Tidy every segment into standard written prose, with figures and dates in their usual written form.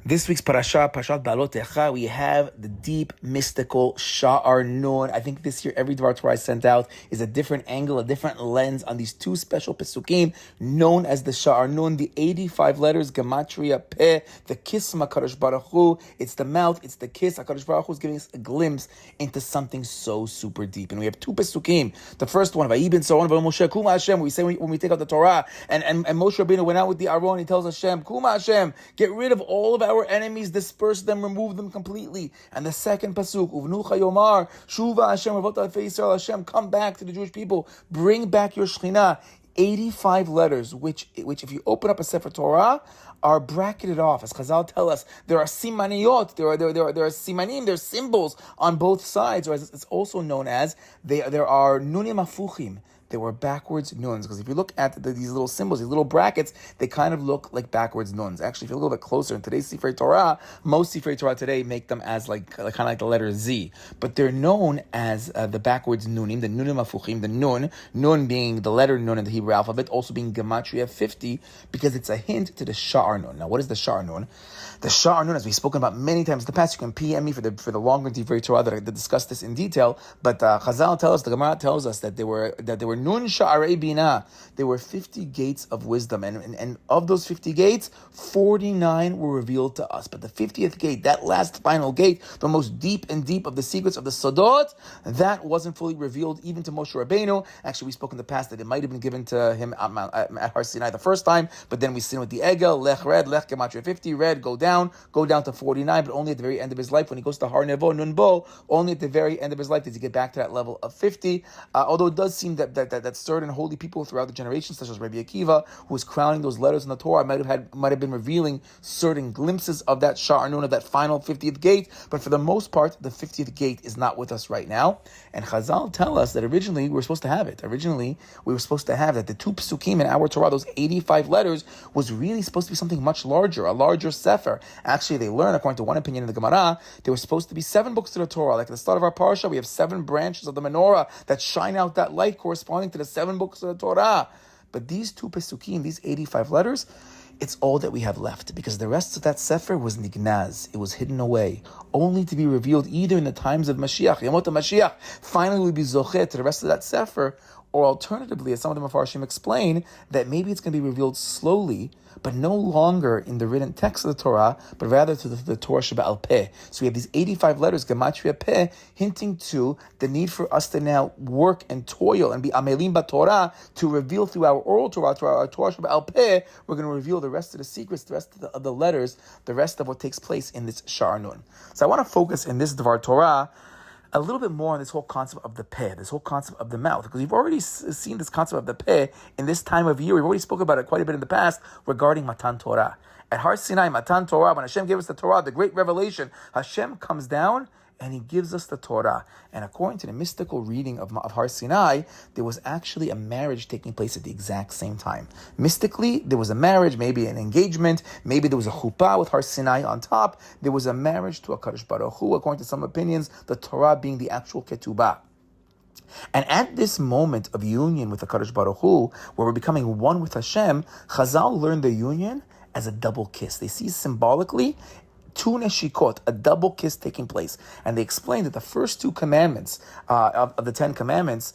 This week's parasha, Parashat Behaalotecha, we have the deep, mystical Shaar Nun. I think this year, every Dvar Torah I sent out is a different angle, a different lens on these two special Pesukim, known as the Shaar Nun, the 85 letters, Gematria Peh, the kiss from HaKadosh Baruch Hu. It's the mouth, it's the kiss. HaKadosh Baruch Hu is giving us a glimpse into something so super deep. And we have two Pesukim. The first one, Vayibin Saron Moshe, Kuma Hashem, we say when we take out the Torah, and Moshe Rabbeinu went out with the Aron, he tells Hashem, Kuma Hashem, get rid of all of our enemies, disperse them, remove them completely. And the second pasuk, Uvnu Chayomar, Shuva Hashem, Avot Alfei Yisrael Hashem, come back to the Jewish people, bring back your Shekhinah. 85 letters, which if you open up a Sefer Torah, are bracketed off. As Chazal tell us, there are simaniyot, there are simanim, there are symbols on both sides, or as it's also known as, there are nunim afuchim. They were backwards nuns, because if you look at these little symbols, these little brackets, they kind of look like backwards nuns. Actually, if you look a little bit closer in today's Sefer Torah, most Sefer Torah today make them as kind of like the letter Z, but they're known as the backwards nunim, the nunim afuchim, the nun being the letter nun in the Hebrew alphabet, also being gematria 50, because it's a hint to the Shaar Nun. Now, what is the Shaar Nun? The Shaar Nun, as we've spoken about many times in the past, you can PM me for the longer Sefer Torah that I discuss this in detail. But Chazal tells us, the Gemara tells us that there were Nun Sha'arei Binah. There were 50 gates of wisdom, and of those 50 gates, 49 were revealed to us. But the 50th gate, that last final gate, the most deep of the secrets of the Sodot, that wasn't fully revealed even to Moshe Rabbeinu. Actually, we spoke in the past that it might have been given to him at Har Sinai the first time, but then we sin with the Egel, Lech Red, Lech Gematria 50, Red, go down to 49, but only at the very end of his life. When he goes to Har Nevo, Nun Bo, only at the very end of his life does he get back to that level of 50. Although it does seem that certain holy people throughout the generations, such as Rabbi Akiva, who was crowning those letters in the Torah, might have been revealing certain glimpses of that Shaar Nun, of that final 50th gate. But for the most part, the 50th gate is not with us right now. And Chazal tell us that originally we were supposed to have it. Originally, we were supposed to have that the two Pesukim in our Torah, those 85 letters, was really supposed to be something much larger, a larger Sefer. Actually, they learn, according to one opinion in the Gemara, there were supposed to be 7 books to the Torah. Like at the start of our parsha, we have 7 branches of the menorah that shine out that light corresponding to the 7 books of the Torah. But these two Pesukim, these 85 letters, it's all that we have left, because the rest of that Sefer was nignaz. It was hidden away, only to be revealed either in the times of Mashiach, Yamot HaMashiach, finally we'll be zochet to the rest of that Sefer, or alternatively, as some of the Mefarshim explain, that maybe it's going to be revealed slowly, but no longer in the written text of the Torah, but rather to the Torah Sheba'al Peh. So we have these 85 letters, Gematria Peh, hinting to the need for us to now work and toil and be Amelim BaTorah to reveal through our oral Torah, to our Torah Sheba'al Peh. We're going to reveal the rest of the secrets, the rest of the letters, the rest of what takes place in this Shaar Nun. So I want to focus in this Dvar Torah a little bit more on this whole concept of the peh, this whole concept of the mouth, because we've already seen this concept of the peh in this time of year. We've already spoken about it quite a bit in the past regarding Matan Torah. At Har Sinai, Matan Torah, when Hashem gave us the Torah, the great revelation, Hashem comes down and He gives us the Torah. And according to the mystical reading of Har Sinai, there was actually a marriage taking place at the exact same time. Mystically, there was a marriage, maybe an engagement, maybe there was a chuppah with Har Sinai on top. There was a marriage to HaKadosh Baruch Hu, according to some opinions, the Torah being the actual ketubah. And at this moment of union with HaKadosh Baruch Hu, where we're becoming one with Hashem, Chazal learned the union as a double kiss. They see symbolically 2 neshikot, a double kiss taking place. And they explain that the first 2 commandments of the 10 commandments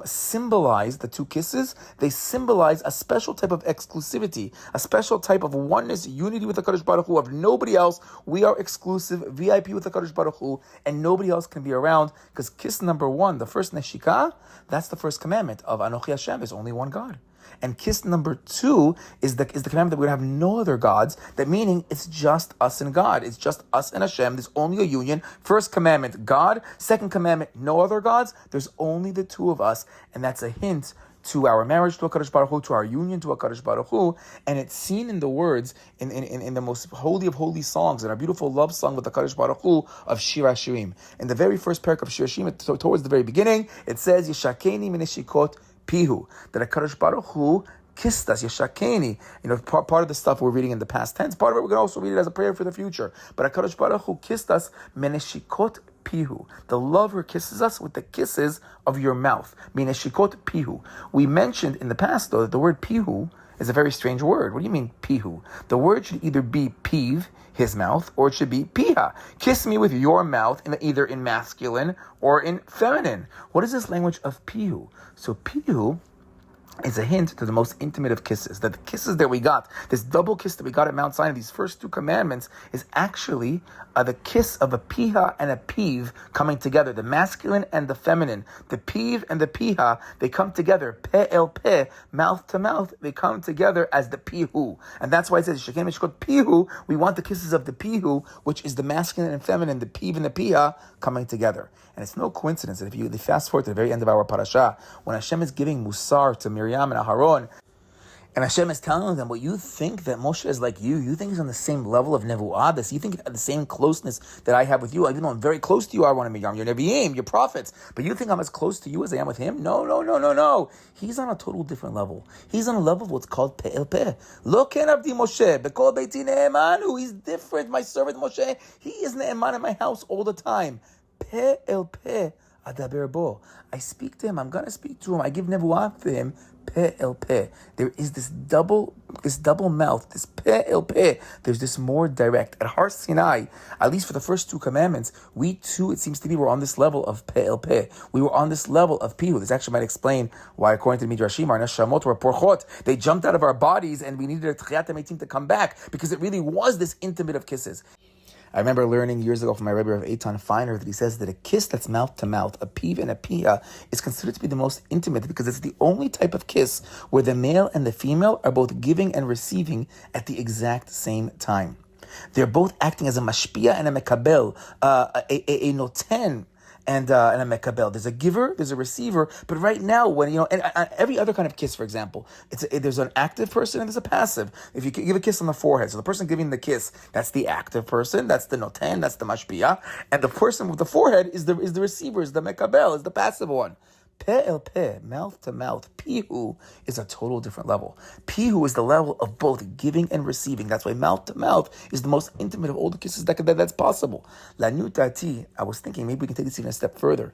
symbolize the 2 kisses. They symbolize a special type of exclusivity, a special type of oneness, unity with the HaKadosh Baruch Hu, of nobody else. We are exclusive, VIP with the HaKadosh Baruch Hu, and nobody else can be around, because kiss number 1, the first neshika, that's the first commandment of Anochi Hashem, there's only one God. And kiss number 2 is the commandment that we're going to have no other gods. That meaning it's just us and God. It's just us and Hashem. There's only a union. First commandment, God. Second commandment, no other gods. There's only the 2 of us. And that's a hint to our marriage to HaKadosh Baruch Hu, to our union to HaKadosh Baruch Hu. And it's seen in the words, in the most holy of holy songs, in our beautiful love song with HaKadosh Baruch Hu of Shir HaShirim. In the very first parak of Shir HaShirim, towards the very beginning, it says, Yeshakeni mineshikot pihu, that HaKadosh Baruch Hu kissed us, Yeshakeni. Part of the stuff we're reading in the past tense, part of it we're going to also read it as a prayer for the future. But HaKadosh Baruch Hu kissed us, meneshikot pihu. The lover kisses us with the kisses of your mouth. Meneshikot pihu. We mentioned in the past, though, that the word pihu is a very strange word. What do you mean, pihu? The word should either be piv, his mouth, or it should be piha. Kiss me with your mouth, either in masculine or in feminine. What is this language of pihu? So pihu is a hint to the most intimate of kisses. That the kisses that we got, this double kiss that we got at Mount Sinai, these first two commandments, is actually the kiss of a piha and a piv coming together. The masculine and the feminine. The piv and the piha, they come together. Pe el pe, mouth to mouth, they come together as the pihu. And that's why it says, Shekem Mishkot pihu, we want the kisses of the pihu, which is the masculine and feminine, the piv and the piha, coming together. And it's no coincidence that if you fast forward to the very end of our parasha, when Hashem is giving Musar to Miriam and Aharon, and Hashem is telling them, well, you think that Moshe is like you think he's on the same level of Nevu'ah, you think you have the same closeness that I have with you, even though I'm very close to you, Aaron and Miriam, you're Nevi'im, you're prophets, but you think I'm as close to you as I am with him? No. He's on a total different level. He's on a level of what's called Pe'el Peh. Lo ken avdi Moshe, bekol beiti ne'emanu, he's different, my servant Moshe, he is ne'eman in my house all the time. Pe'el Peh adaber bo. I speak to him, I'm going to speak to him, I give Nevu'ah to him, Peh el peh. There is this double mouth, this peh el peh. There's this more direct. At Har Sinai, at least for the first two commandments, we too, it seems to be, were on this level of peh el peh. We were on this level of pihu. This actually might explain why, according to the Midrashim, our neshamot were porchot. They jumped out of our bodies and we needed a tchiyat metim to come back because it really was this intimate of kisses. I remember learning years ago from my Rebbe of Eitan Feiner that he says that a kiss that's mouth to mouth, a piv and a piha, is considered to be the most intimate because it's the only type of kiss where the male and the female are both giving and receiving at the exact same time. They're both acting as a mashpia and a mekabel, a noten and a mekabel. There's a giver, there's a receiver, but right now, when and every other kind of kiss, for example, there's an active person and there's a passive. If you give a kiss on the forehead, so the person giving the kiss, that's the active person, that's the noten, that's the mashpia, and the person with the forehead is the receiver, is the mekabel, is the passive one. Peh el peh, mouth to mouth, pihu is a total different level. Pihu is the level of both giving and receiving. That's why mouth to mouth is the most intimate of all the kisses that's possible. Lanu tati, I was thinking maybe we can take this even a step further.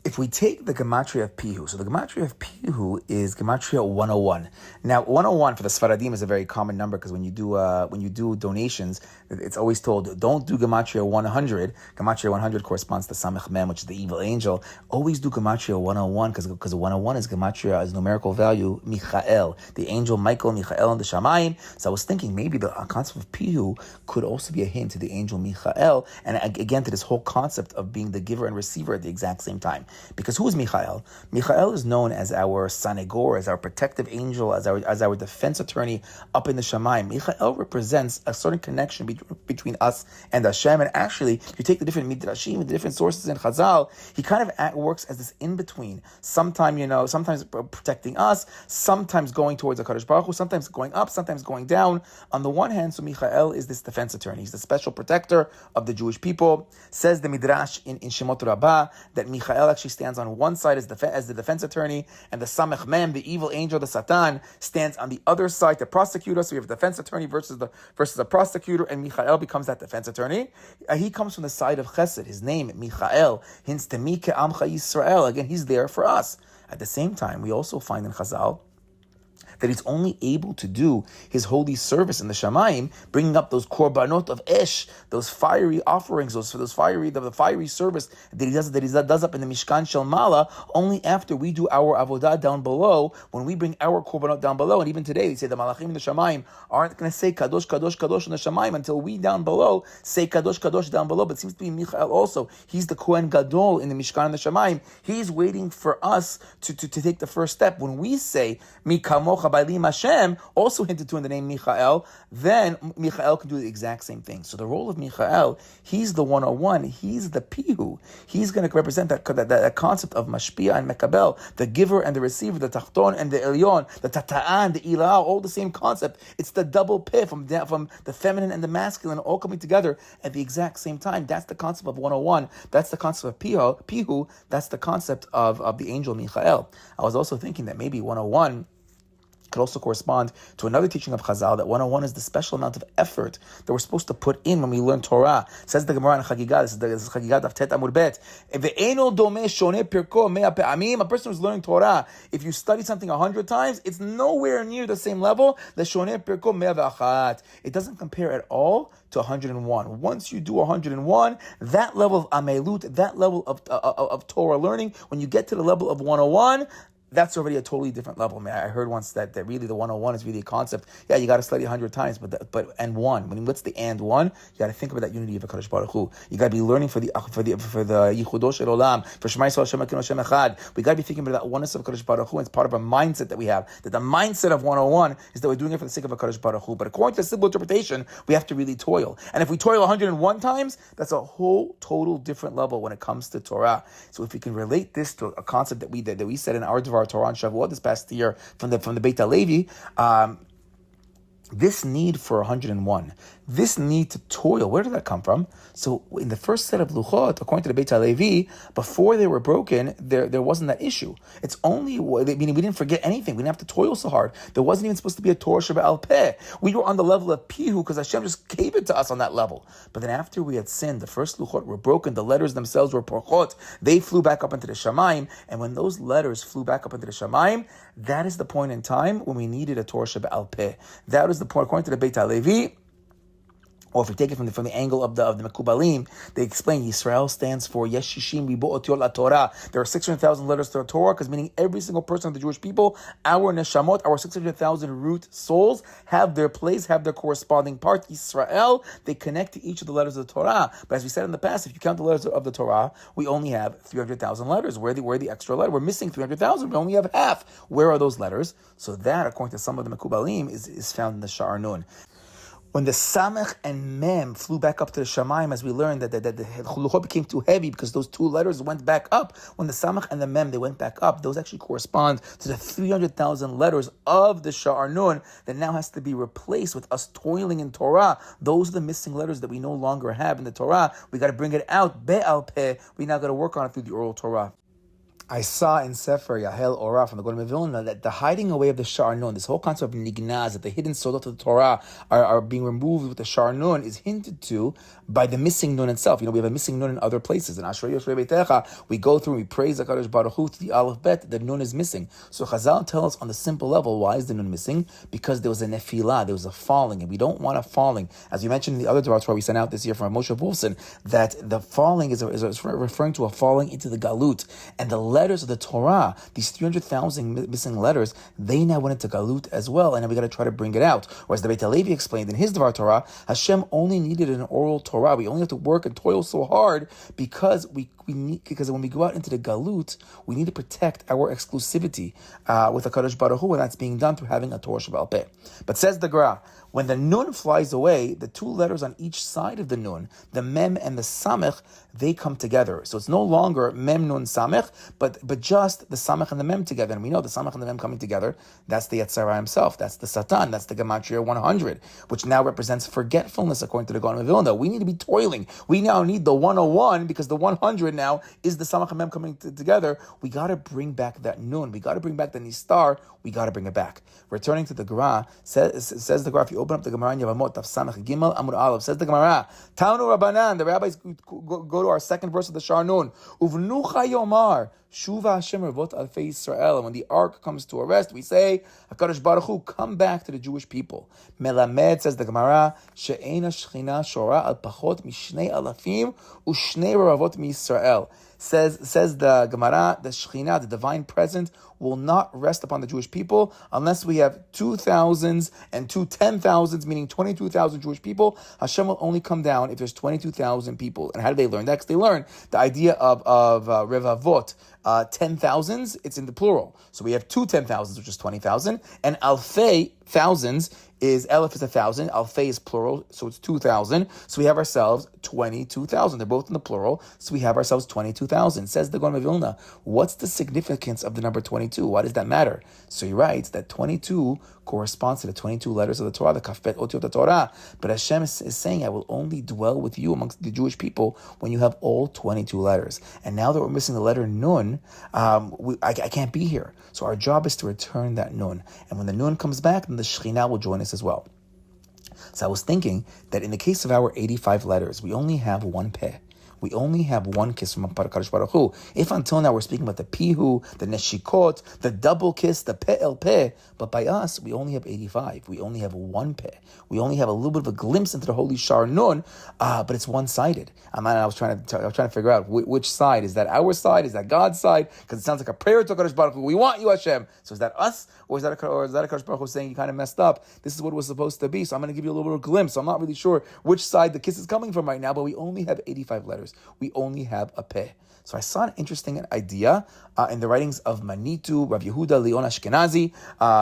If we take the gematria of pihu, so the gematria of pihu is gematria 101. Now, 101 for the Sfaradim is a very common number because when you do donations, it's always told, don't do gematria 100. Gematria 100 corresponds to Samech Mem, which is the evil angel. Always do gematria 101 because 101 is gematria as numerical value Michael, the angel Michael, Michael in the Shamayim. So I was thinking maybe the concept of pihu could also be a hint to the angel Michael, and again to this whole concept of being the giver and receiver at the exact same time. Because who is Michael? Michael is known as our sanegor, as our protective angel, as our defense attorney up in the Shamayim. Michael represents a certain connection between us and Hashem. And actually, if you take the different midrashim, the different sources in Chazal, he kind of works as this in between. Sometimes protecting us, sometimes going towards the Kadosh Baruch Hu, sometimes going up, sometimes going down. On the one hand, so Michael is this defense attorney. He's the special protector of the Jewish people. Says the midrash in Shemot Rabbah that Michael actually stands on one side as the defense attorney, and the Samech Mem, the evil angel, the Satan, stands on the other side to prosecute us. So we have a defense attorney versus a prosecutor, and Michael becomes that defense attorney. He comes from the side of Chesed. His name, Michael, hints to Mi Ke'amcha Yisrael. Again, he's there for us. At the same time, we also find in Chazal that he's only able to do his holy service in the Shamayim, bringing up those korbanot of Esh, those fiery offerings, the fiery service that he does up in the Mishkan Shel Mala, only after we do our avodah down below, when we bring our korbanot down below. And even today, they say the Malachim in the Shamayim aren't going to say Kadosh, Kadosh, Kadosh in the Shamayim until we down below say Kadosh, Kadosh down below. But it seems to be Michael also. He's the Kohen Gadol in the Mishkan in the Shamayim. He's waiting for us to take the first step. When we say Mi Kamocha Bailim Hashem, also hinted to in the name Michael, then Michael can do the exact same thing. So the role of Michael, he's the 101, he's the pihu. He's going to represent that concept of mashpia and mekabel, the giver and the receiver, the tachton and the elyon, the tata'an, the ilah, all the same concept. It's the double peh from the feminine and the masculine all coming together at the exact same time. That's the concept of 101. That's the concept of pihu. That's the concept of the angel Michael. I was also thinking that maybe 101 could also correspond to another teaching of Chazal, that 101 is the special amount of effort that we're supposed to put in when we learn Torah. Says the Gemara in Chagigah, this is Chagigah Daf Tet Amud Bet. A person who's learning Torah, if you study something 100 times, it's nowhere near the same level. It doesn't compare at all to 101. Once you do 101, that level of amelut, that level of Torah learning, when you get to the level of 101, that's already a totally different level. Man, I heard once that really the 101 is really a concept. Yeah, you got to study 100 times, but and one. What's the and one? You got to think about that unity of HaKadosh Baruch Hu. You got to be learning for the Yichudo Shel Olam, for Shema Yisrael Hashem Elokeinu Hashem Echad. We got to be thinking about that oneness of HaKadosh Baruch Hu, and it's part of a mindset that we have. That the mindset of 101 is that we're doing it for the sake of HaKadosh Baruch Hu. But according to the simple interpretation, we have to really toil. And if we toil 101 times, that's a whole total different level when it comes to Torah. So if we can relate this to a concept that we said in our Dvar Torah on Shavuot this past year from the Beit HaLevi, this need for 101, this need to toil, where did that come from? So in the first set of luchot, according to the Beit HaLevi, before they were broken, there wasn't that issue. It's only, meaning we didn't forget anything. We didn't have to toil so hard. There wasn't even supposed to be a Torah Sheba'al Peh. We were on the level of Pihu because Hashem just gave it to us on that level. But then after we had sinned, the first luchot were broken. The letters themselves were porchot. They flew back up into the Shamayim. And when those letters flew back up into the Shamayim, that is the point in time when we needed a Torah Sheba'al Peh. That is the point, according to the Beit HaLevi. Or if we take it from the angle of the Mekubalim, they explain Yisrael stands for Yeshishim Ribo Otiot La Torah. There are 600,000 letters to the Torah, because meaning every single person of the Jewish people, our neshamot, our 600,000 root souls, have their place, have their corresponding part. Yisrael, they connect to each of the letters of the Torah. But as we said in the past, if you count the letters of the Torah, we only have 300,000 letters. Where the extra letter? We're missing 300,000. We only have half. Where are those letters? So that, according to some of the Mekubalim, is found in the Shaar Nun. When the Samech and Mem flew back up to the Shamayim, as we learned that the Luchot became too heavy because those two letters went back up. When the Samech and the Mem, they went back up, those actually correspond to the 300,000 letters of the Shaar Nun that now has to be replaced with us toiling in Torah. Those are the missing letters that we no longer have in the Torah. We got to bring it out, Be'al Peh. We now got to work on it through the oral Torah. I saw in Sefer Yahel Ora from the Golem of Vilna that the hiding away of the Shaar Nun, this whole concept of nignaz, that the hidden sodot of the Torah are being removed with the Shaar Nun, is hinted to by the missing Nun itself. We have a missing Nun in other places. In Behaalotecha, we go through, we praise the HaKadosh Baruch Hu to the Aleph Bet, the Nun is missing. So Chazal tells us on the simple level, why is the Nun missing? Because there was a nefilah, there was a falling, and we don't want a falling. As we mentioned in the other Dvar Torah we sent out this year from Moshe Wolfson, that the falling is referring to a falling into the Galut. And the letters of the Torah, these 300,000 missing letters, they now went into Galut as well, and now we got to try to bring it out. Whereas the Beit HaLevi explained in his Dvar Torah, Hashem only needed an oral Torah. We only have to work and toil so hard because because when we go out into the Galut, we need to protect our exclusivity with the HaKadosh Baruch Hu, and that's being done through having a Torah Sheba'al Peh. But says the Gra, when the Nun flies away, the two letters on each side of the Nun, the Mem and the Samech, they come together. So it's no longer Mem Nun Samech, but just the Samech and the Mem together. And we know the Samech and the Mem coming together, that's the Yetzirah himself, that's the Satan, that's the Gematria 100, which now represents forgetfulness according to the Golem of Vilna. We need to be toiling. We now need the 101 because the 100 now is the Samech and Mem coming together. We got to bring back that Nun. We got to bring back the Nistar. We got to bring it back. Returning to the Gemara, says the Gemara, if you open up the Gemara in Yavamot, Taf Samech Gimel Amud Aleph, says the Gemara, Tanu Rabbanan, the rabbis go to our second verse of the Shaar Nun, Uvnucha Yomar, Shuva Hashem Revot Alfei Yisrael. And when the ark comes to a rest, we say, HaKadosh Baruch Hu, come back to the Jewish people. Melamed, says the Gemara, She'ena Shechina Shora Al Pachot Mishnei Alafim Ushnei Ravot Mi Yisrael. Says the Gemara, the Shekhinah, the divine presence, will not rest upon the Jewish people unless we have 2,000s and 10,000s, meaning 22,000 Jewish people. Hashem will only come down if there's 22,000 people. And how do they learn that? Because they learn the idea of Revavot, 10,000s, it's in the plural. So we have 10,000s, which is 20,000, and Alfei, thousands, is Aleph is 1,000, Alfei is plural, so it's 2,000. So we have ourselves 22,000. They're both in the plural, so we have ourselves 22,000. Says the Golem of Vilna, what's the significance of the number 22? Why does that matter? So he writes that 22 corresponds to the 22 letters of the Torah, the Kafet Otiot Torah. But Hashem is saying, I will only dwell with you amongst the Jewish people when you have all 22 letters. And now that we're missing the letter Nun, I can't be here. So our job is to return that Nun. And when the Nun comes back, then the Shekhinah will join us as well. So I was thinking that in the case of our 85 letters, we only have one peh. We only have one kiss from Kadosh Baruch Hu. If until now we're speaking about the pihu, the neshikot, the double kiss, the peh el peh, but by us we only have 85. We only have one peh. We only have a little bit of a glimpse into the holy Shaar Nun, but it's one-sided. I was trying to figure out which side is that. Our side, is that God's side? Because it sounds like a prayer to Kadosh Baruch Hu. We want you, Hashem. So is that us, or is that a Kadosh Baruch Hu saying you kind of messed up? This is what it was supposed to be. So I'm going to give you a little bit of a glimpse. So I'm not really sure which side the kiss is coming from right now, but we only have 85 letters. We only have a peh. So I saw an interesting idea in the writings of Manitou, Rav Yehuda Leon Ashkenazi,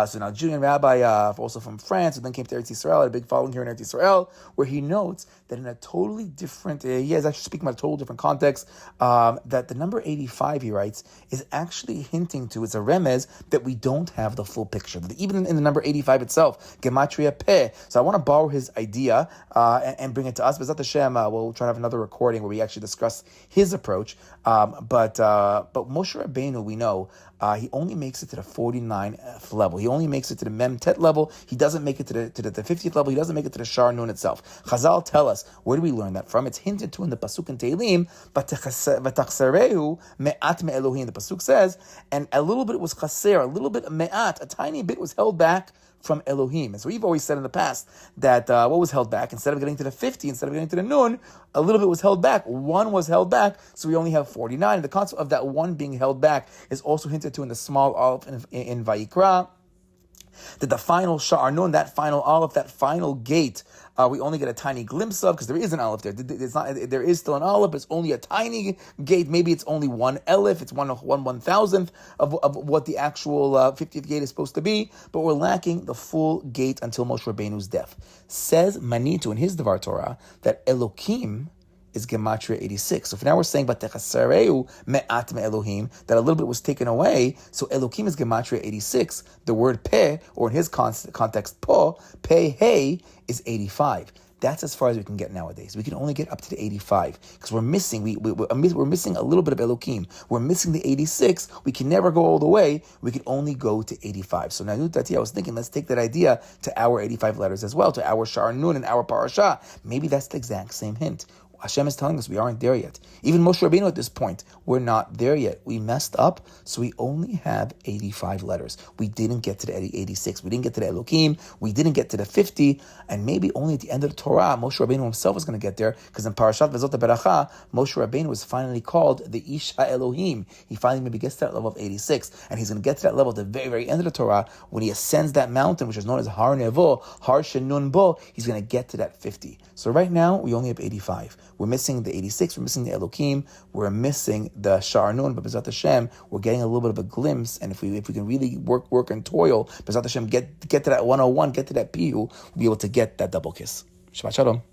so now Julian rabbi, also from France, who then came to Eretz Yisrael, had a big following here in Eretz Yisrael, where he notes that in a totally different, he is actually speaking about a total different context, that the number 85, he writes, is actually hinting to, it's a remez, that we don't have the full picture. That even in the number 85 itself, Gematria Peh. So I want to borrow his idea and bring it to us. B'ezrat Hashem, we'll try to have another recording where we actually discuss his approach. But Moshe Rabbeinu, we know, he only makes it to the 49th level. He only makes it to the Mem Tet level. He doesn't make it to the 50th level. He doesn't make it to the Shaar Nun itself. Chazal tell us, where do we learn that from? It's hinted to in the Pasuk in Tehillim, V'tachsarehu me'at me'elohim. The Pasuk says, and a little bit was chaser, a little bit me'at, a tiny bit was held back from Elohim. And so we've always said in the past that what was held back, instead of getting to the 50, instead of getting to the Nun, a little bit was held back. One was held back, so we only have 49. And the concept of that one being held back is also hinted to in the small aleph in Vayikra, that the final Shaar Nun, that final aleph, that final gate, we only get a tiny glimpse of, because there is an aleph there. There is still an aleph, but it's only a tiny gate. Maybe it's only one elif, it's one 1,000th of what the actual 50th gate is supposed to be, but we're lacking the full gate until Moshe Rabbeinu's death. Says Manitou in his Devar Torah that Elokim is Gematria 86. So for now we're saying Vatechasareu me'at me'elohim, that a little bit was taken away. So Elokim is Gematria 86. The word peh, or in his context po, peh hey, is 85. That's as far as we can get nowadays. We can only get up to the 85 because we're missing. We're missing a little bit of Elokim. We're missing the 86. We can never go all the way. We can only go to 85. So now, I was thinking, let's take that idea to our 85 letters as well, to our Shaar Nun and our parasha. Maybe that's the exact same hint. Hashem is telling us we aren't there yet. Even Moshe Rabbeinu at this point, we're not there yet. We messed up, so we only have 85 letters. We didn't get to the 86. We didn't get to the Elokim. We didn't get to the 50. And maybe only at the end of the Torah, Moshe Rabbeinu himself was going to get there, because in Parashat Vezot Beracha, Moshe Rabbeinu was finally called the Ish HaElohim. He finally maybe gets to that level of 86. And he's going to get to that level at the very, very end of the Torah, when he ascends that mountain, which is known as Har Nevo, Har Shenun Bo. He's going to get to that 50. So right now, we only have 85. We're missing the 86, we're missing the Elokim, we're missing the Shaar Nun, but B'ezrat Hashem, we're getting a little bit of a glimpse, and if we can really work and toil, B'ezrat Hashem, get to that 101, get to that pihu, we'll be able to get that double kiss. Shabbat Shalom.